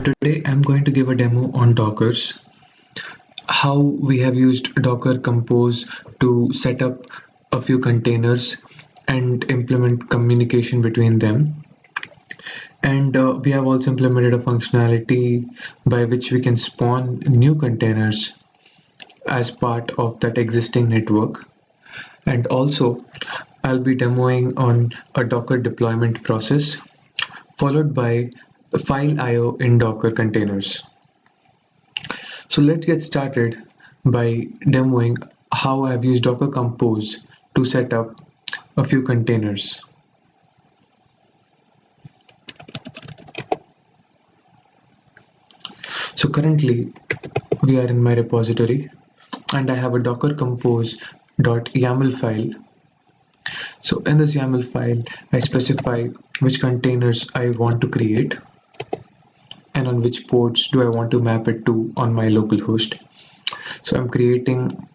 Today I'm going to give a demo on Dockers, how we have used Docker Compose to set up a few containers and implement communication between them. And we have also implemented a functionality by which we can spawn new containers as part of that existing network. And also, I'll be demoing on a Docker deployment process, followed by file IO in Docker containers. So let's get started by demoing how I've used Docker Compose to set up a few containers. So currently we are in my repository and I have a Docker Compose.yaml file. So in this YAML file, I specify which containers I want to create and on which ports do I want to map it to on my local host. So I'm creating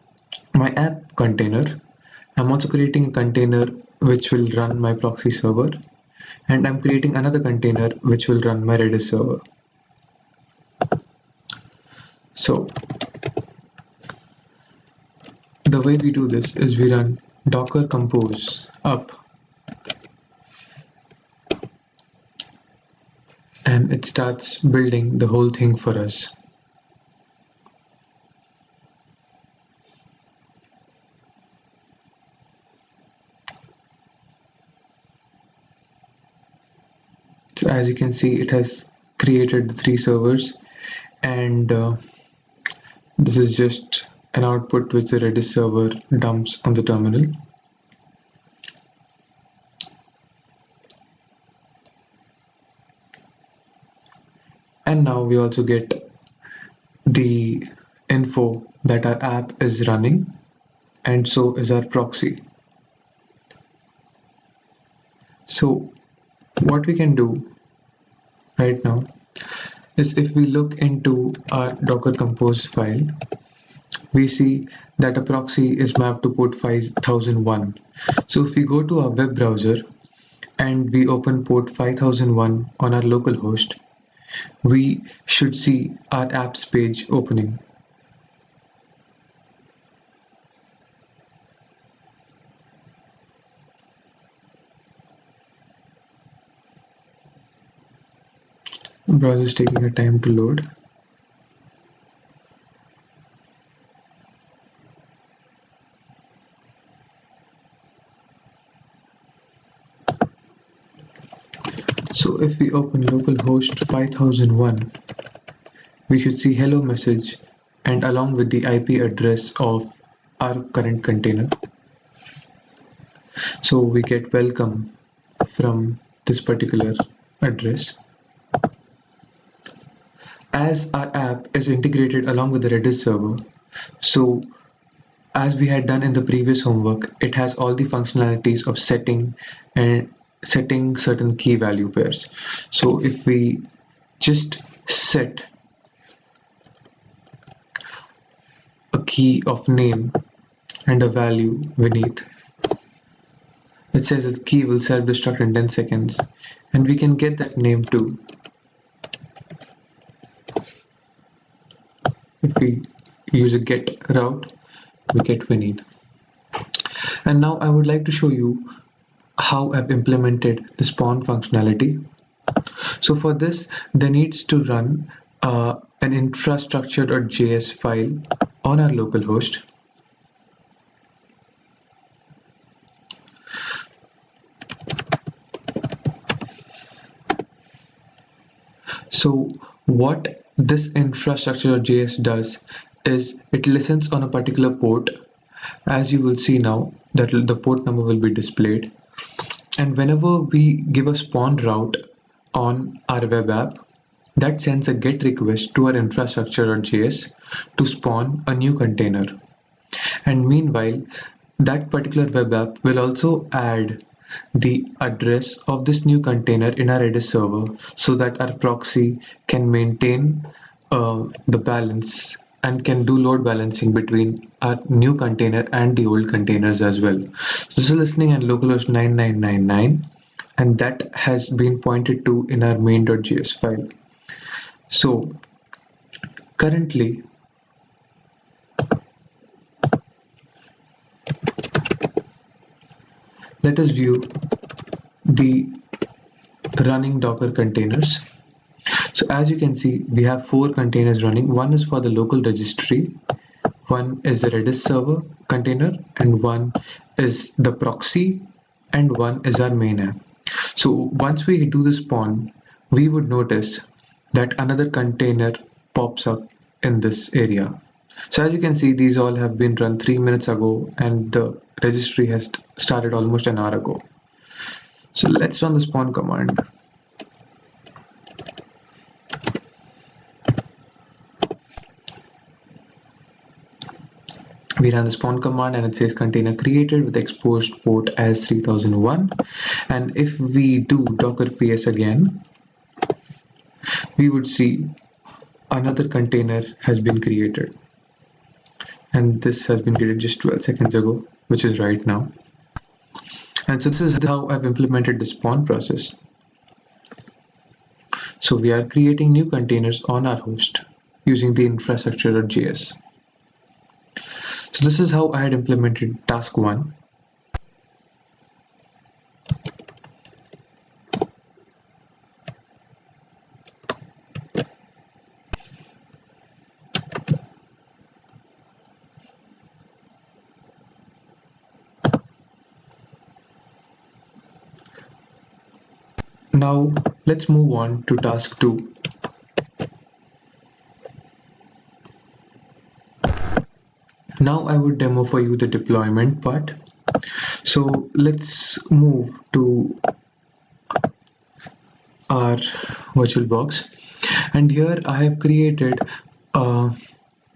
my app container. I'm also creating a container which will run my proxy server, and I'm creating another container which will run my Redis server. So the way we do this is we run docker compose up, and it starts building the whole thing for us. So as you can see, it has created the 3 servers, and this is just an output which the Redis server dumps on the terminal. And now we also get the info that our app is running, and so is our proxy. So what we can do right now is, if we look into our Docker Compose file, we see that a proxy is mapped to port 5001. So if we go to our web browser and we open port 5001 on our local host, we should see our apps page opening. The browser is taking a time to load. So if we open localhost 5001, we should see hello message and along with the IP address of our current container. So we get welcome from this particular address. As our app is integrated along with the Redis server, so as we had done in the previous homework, it has all the functionalities of setting certain key value pairs. So if we just set a key of name and a value beneath, it says that key will self-destruct in 10 seconds, and we can get that name too. If we use a get route, we get beneath. And now I would like to show you how I've implemented the spawn functionality. So for this, there needs to run an infrastructure.js file on our local host. So what this infrastructure.js does is it listens on a particular port. As you will see now, that the port number will be displayed, and whenever we give a spawn route on our web app, that sends a get request to our infrastructure.js to spawn a new container. And meanwhile, that particular web app will also add the address of this new container in our Redis server, so that our proxy can maintain the balance and can do load balancing between our new container and the old containers as well. So this is listening at localhost 9999, and that has been pointed to in our main.js file. So currently let us view the running Docker containers. So as you can see, we have 4 containers running. One is for the local registry, one is a Redis server container, and one is the proxy, and one is our main app. So once we do the spawn, we would notice that another container pops up in this area. So as you can see, these all have been run 3 minutes ago, and the registry has started almost an hour ago. So let's run the spawn command. We run the spawn command and it says container created with exposed port as 3001. And if we do docker ps again, we would see another container has been created. And this has been created just 12 seconds ago, which is right now. And so this is how I've implemented the spawn process. So we are creating new containers on our host using the infrastructure.js. So this is how I had implemented task 1. Now let's move on to task 2. Now I would demo for you the deployment part. So let's move to our VirtualBox, and here I have created the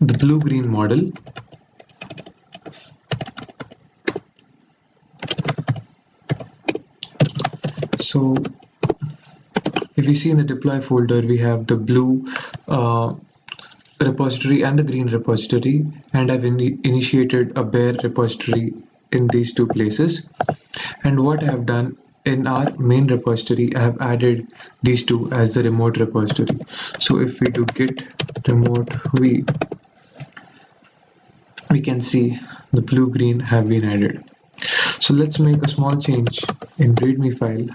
blue-green model. So if you see in the deploy folder, we have the blue repository and the green repository, and I've initiated a bare repository in these two places. And what I have done in our main repository, I have added these two as the remote repository. So if we do git remote v, we can see the blue green have been added. So let's make a small change in readme file.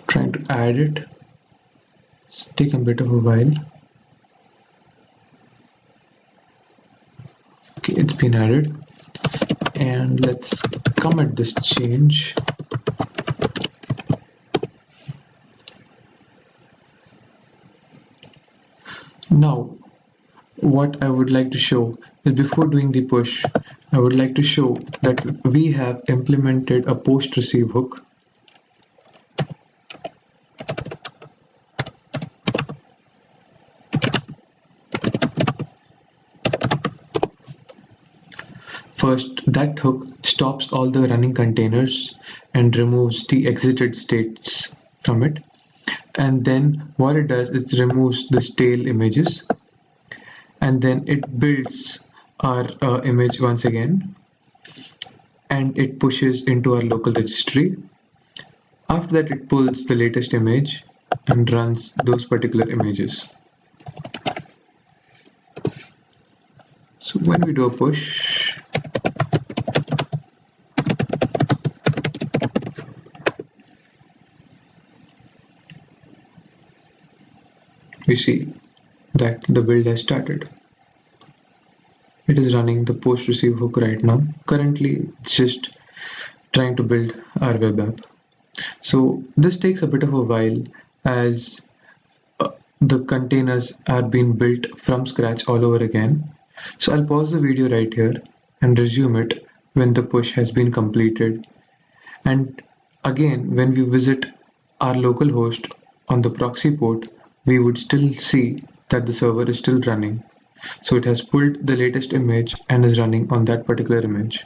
Trying to add it. It's taken a bit of a while. Okay, it's been added. And let's commit this change. Now, what I would like to show is before doing the push, I would like to show that we have implemented a post receive hook. First, that hook stops all the running containers and removes the exited states from it. And then what it does is removes the stale images, and then it builds our image once again, and it pushes into our local registry. After that, it pulls the latest image and runs those particular images. So when we do a push, we see that the build has started. It is running the post receive hook right now. Currently, it's just trying to build our web app. So this takes a bit of a while as the containers are being built from scratch all over again. So I'll pause the video right here and resume it when the push has been completed. And again, when we visit our local host on the proxy port, we would still see that the server is still running. So it has pulled the latest image and is running on that particular image.